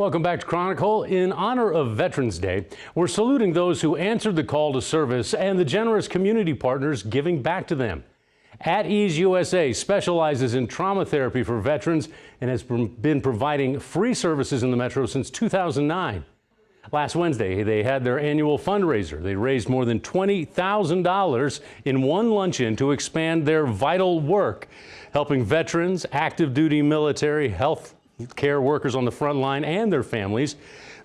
Welcome back to Chronicle. In honor of Veterans Day, we're saluting those who answered the call to service and the generous community partners giving back to them. At Ease USA specializes in trauma therapy for veterans and has been providing free services in the Metro since 2009. Last Wednesday, they had their annual fundraiser. They raised more than $20,000 in one luncheon to expand their vital work, helping veterans, active duty military, health care workers on the front line and their families.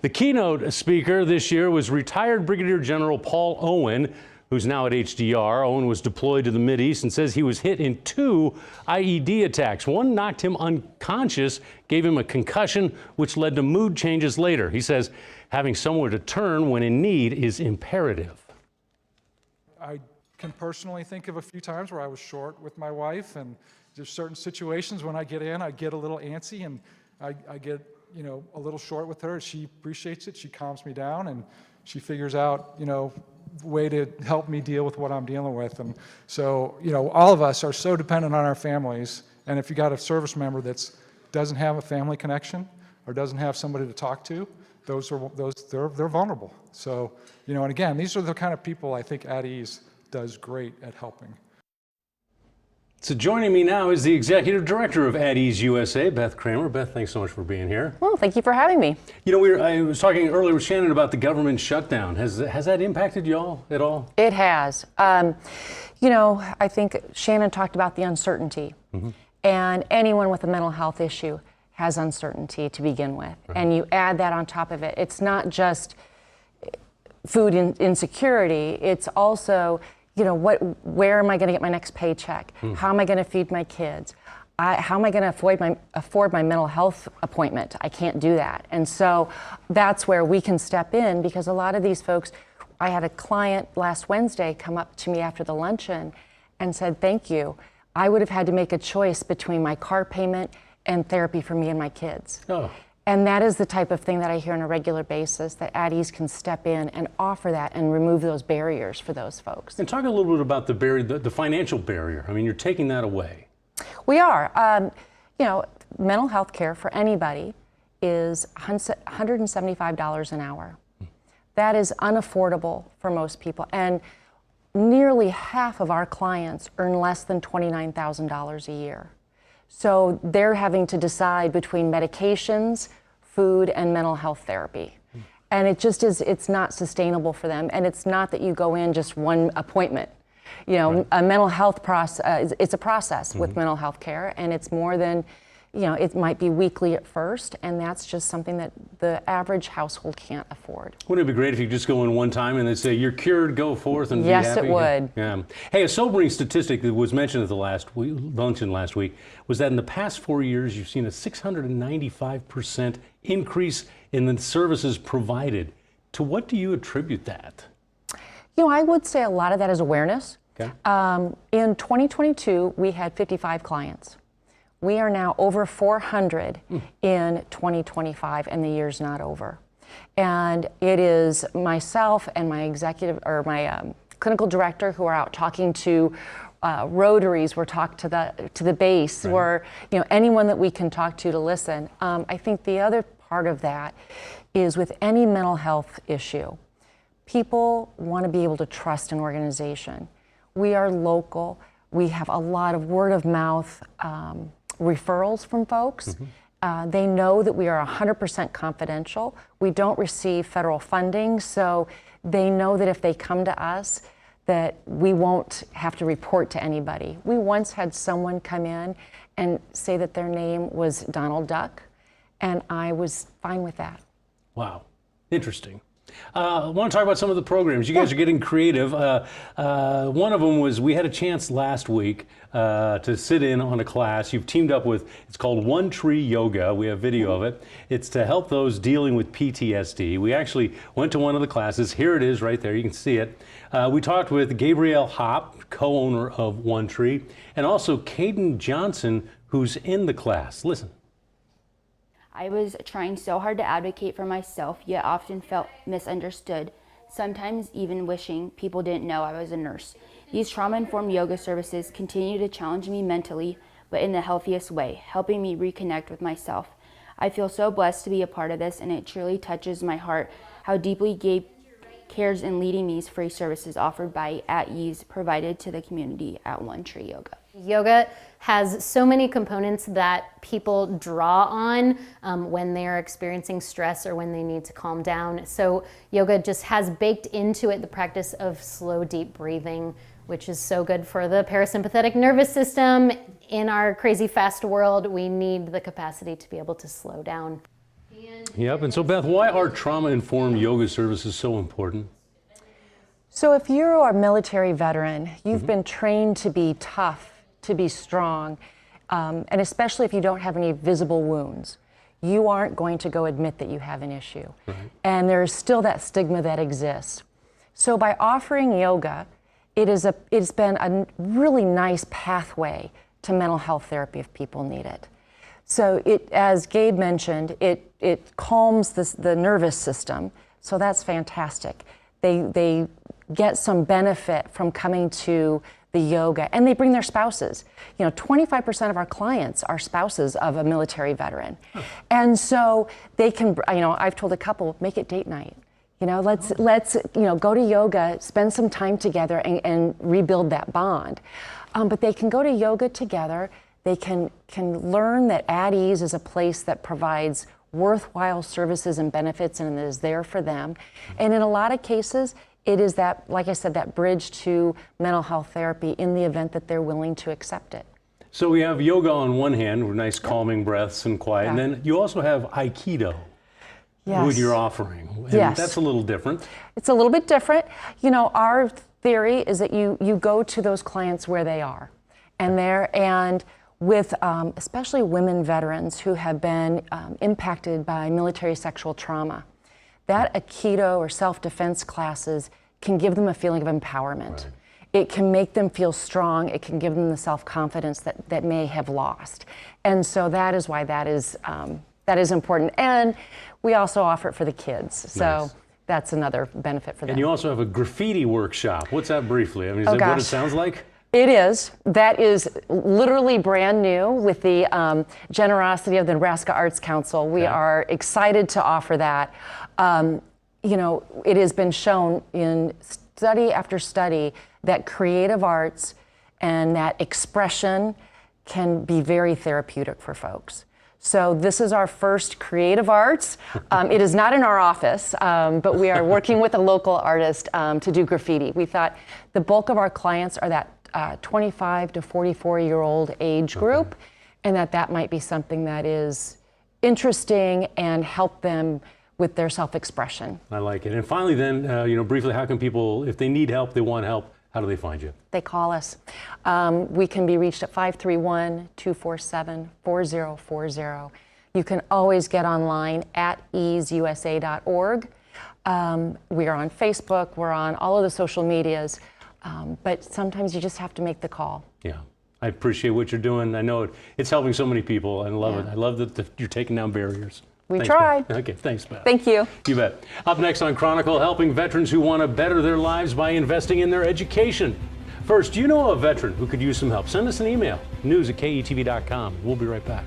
The keynote speaker this year was retired Brigadier General Paul Owen, who's now at HDR. Owen was deployed to the Mideast and says he was hit in 2 IED attacks. One knocked him unconscious, gave him a concussion, which led to mood changes later. He says having somewhere to turn when in need is imperative. I can personally think of a few times where I was short with my wife, and there's certain situations when I get in, I get a little antsy, and I get, a little short with her. She appreciates it. She calms me down, and she figures out, way to help me deal with what I'm dealing with. And so, all of us are so dependent on our families. And if you got a service member that doesn't have a family connection or doesn't have somebody to talk to, they're vulnerable. So, and again, these are the kind of people I think At Ease does great at helping. So joining me now is the Executive Director of At Ease USA, Beth Kramer. Beth, thanks so much for being here. Well, thank you for having me. I was talking earlier with Shannon about the government shutdown. Has that impacted y'all at all? It has. I think Shannon talked about the uncertainty. Mm-hmm. And anyone with a mental health issue has uncertainty to begin with. Right. And you add that on top of it. It's not just food insecurity. It's also where am I going to get my next paycheck? How am I going to feed my kids? How am I going to afford my mental health appointment? I can't do that. And so that's where we can step in, because a lot of these folks, I had a client last Wednesday come up to me after the luncheon and said, thank you. I would have had to make a choice between my car payment and therapy for me and my kids. Oh. And that is the type of thing that I hear on a regular basis, that At Ease can step in and offer that and remove those barriers for those folks. And talk a little bit about the barrier, the financial barrier. I mean, you're taking that away. We are. Mental health care for anybody is $175 an hour. That is unaffordable for most people. And nearly half of our clients earn less than $29,000 a year. So they're having to decide between medications, food, and mental health therapy. And it just is, it's not sustainable for them. And it's not that you go in just one appointment. Right. A mental health process, it's a process with mental health care, and it's more than, it might be weekly at first, and that's just something that the average household can't afford. Wouldn't it be great if you just go in one time and they'd say, you're cured, go forth and be happy? Yes, it would. Yeah. Hey, a sobering statistic that was mentioned at the luncheon last week was that in the past 4 years, you've seen a 695% increase in the services provided. To what do you attribute that? I would say a lot of that is awareness. Okay. In 2022, we had 55 clients. We are now over 400 in 2025, and the year's not over. And it is myself and my clinical director who are out talking to Rotaries. We're talking to the base, right. Or anyone that we can talk to listen. I think the other part of that is with any mental health issue, people want to be able to trust an organization. We are local. We have a lot of word of mouth referrals from folks. Mm-hmm. They know that we are 100% confidential. We don't receive federal funding, so they know that if they come to us, that we won't have to report to anybody. We once had someone come in and say that their name was Donald Duck, and I was fine with that. Wow, interesting. I want to talk about some of the programs. You guys are getting creative. One of them was, we had a chance last week to sit in on a class you've teamed up with. It's called One Tree Yoga. We have video of it. It's to help those dealing with PTSD. We actually went to one of the classes. Here it is right there. You can see it. We talked with Gabrielle Hopp, co-owner of One Tree, and also Caden Johnson, who's in the class. Listen. I was trying so hard to advocate for myself, yet often felt misunderstood, sometimes even wishing people didn't know I was a nurse. These trauma-informed yoga services continue to challenge me mentally, but in the healthiest way, helping me reconnect with myself. I feel so blessed to be a part of this, and it truly touches my heart how deeply Gabe cares in leading these free services offered by At Ease provided to the community at One Tree Yoga. Yoga has so many components that people draw on when they're experiencing stress or when they need to calm down. So yoga just has baked into it the practice of slow, deep breathing, which is so good for the parasympathetic nervous system. In our crazy fast world, we need the capacity to be able to slow down. Yep, and so Beth, why are trauma-informed yoga services so important? So if you're a military veteran, you've been trained to be tough, to be strong, and especially if you don't have any visible wounds, you aren't going to go admit that you have an issue. Right. And there's still that stigma that exists. So by offering yoga, it's been a really nice pathway to mental health therapy if people need it. So as Gabe mentioned, it calms the nervous system, so that's fantastic. They get some benefit from coming to the yoga, and they bring their spouses. 25% of our clients are spouses of a military veteran. And so they can, I've told a couple, make it date night. Let's go to yoga, spend some time together and rebuild that bond. But they can go to yoga together. They can learn that At Ease is a place that provides worthwhile services and benefits and is there for them. And in a lot of cases, it is that, like I said, that bridge to mental health therapy in the event that they're willing to accept it. So we have yoga on one hand, with nice calming breaths and quiet, and then you also have Aikido, what you're offering. And that's a little different. It's a little bit different. Our theory is that you go to those clients where they are, and with especially women veterans who have been impacted by military sexual trauma. That Aikido or self-defense classes can give them a feeling of empowerment. Right. It can make them feel strong. It can give them the self-confidence that may have lost. And so that is why that is important. And we also offer it for the kids. So that's another benefit for them. And you also have a graffiti workshop. What's that briefly? I mean, is that what it sounds like? It is. That is literally brand new with the generosity of the Nebraska Arts Council. We are excited to offer that. It has been shown in study after study that creative arts and that expression can be very therapeutic for folks. So this is our first creative arts. It is not in our office, but we are working with a local artist to do graffiti. We thought the bulk of our clients are that 25 to 44-year-old age group, and that might be something that is interesting and help them with their self-expression. I like it. And finally then, briefly, how can people, if they need help, they want help, how do they find you? They call us. We can be reached at 531-247-4040. You can always get online at easeusa.org. We are on Facebook, we're on all of the social medias, but sometimes you just have to make the call. Yeah, I appreciate what you're doing. I know it's helping so many people. I love it. I love that you're taking down barriers. We tried. Okay, thanks, Beth. Thank you. You bet. Up next on Chronicle, helping veterans who want to better their lives by investing in their education. First, do you know a veteran who could use some help? Send us an email, news@ketv.com. We'll be right back.